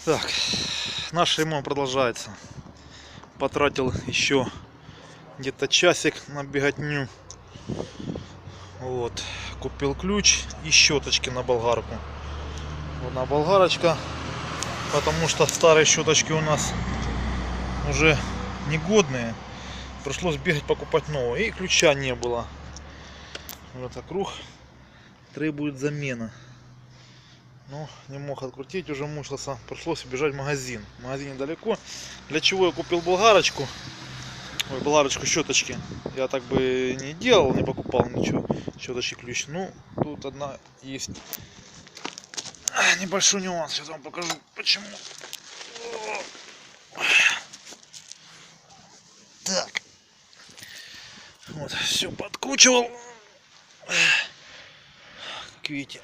Так, наш ремонт продолжается. Потратил еще где-то часик на беготню. Вот, купил ключ и щеточки на болгарку. Одна болгарочка, потому что старые щеточки у нас уже негодные. Пришлось бегать покупать новые. И ключа не было. Вот круг требует замена. Ну, не мог открутить, уже мучился. Пришлось бежать в магазин. В магазине далеко. Для чего я купил болгарочку? Ой, болгарочку щеточки. Я так бы не делал, не покупал ничего. Щеточки ключ. Ну, тут одна есть. Небольшой нюанс. Сейчас вам покажу, почему. Так. Вот, все подкручивал. Как видите.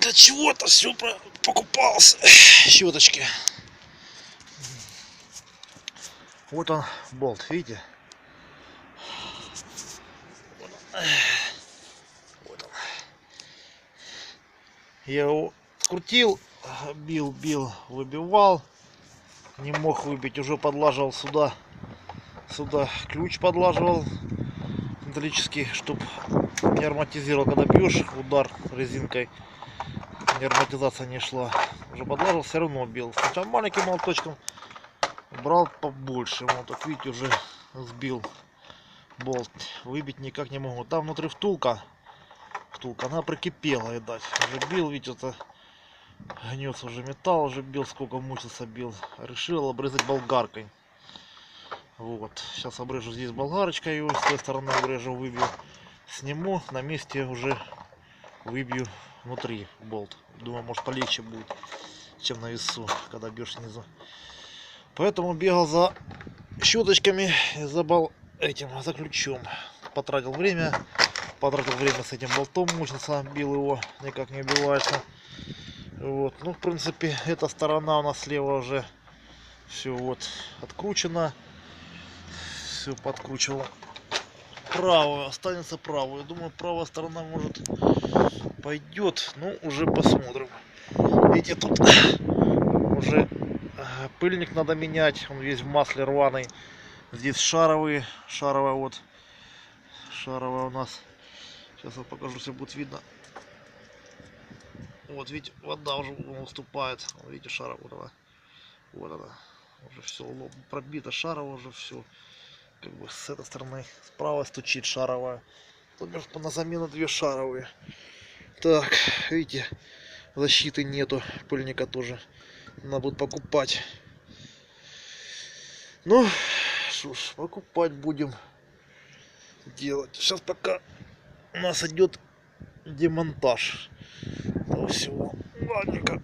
Для чего-то все покупался. Щеточки. Вот он, болт, видите? Вот он. Я его скрутил, бил, выбивал. Не мог выбить, уже подлаживал сюда. Сюда ключ подлаживал металлический, чтобы не ароматизировал, когда бьешь удар резинкой, не ароматизация не шла. Уже подлаживал, все равно бил. Сначала маленьким молоточком, брал побольше. Вот так видите, уже сбил болт. Выбить никак не могу. Там внутри втулка, она прикипела, видать. Уже бил, видите, это гнется уже металл, уже бил, сколько мучился, бил. Решил обрезать болгаркой. Вот, сейчас обрежу здесь болгарочкой, его с той стороны обрежу, выбью, сниму, на месте уже выбью внутри болт. Думаю, может полегче будет, чем на весу, когда бьешь снизу. Поэтому бегал за щеточками и за ключом. Потратил время с этим болтом, мучился, бил его, никак не убивается. Вот, ну, в принципе, эта сторона у нас слева уже все вот откручено. Все подкручивал. Правую, останется правую. Думаю, правая сторона может пойдет. Ну, уже посмотрим. Видите, тут уже пыльник надо менять. Он весь в масле рваный. Здесь шаровая вот. Шаровая у нас. Сейчас я покажу, если будет видно. Вот, видите, вода уже уступает. Видите, шаровая. Вот она. Уже все пробито, шарово уже все. Как бы с этой стороны справа стучит шаровая. Тут на замену две шаровые. Так, видите, защиты нету, пыльника тоже надо будет покупать. Ну что ж, покупать будем делать. Сейчас пока у нас идет демонтаж того всего. Ладненько.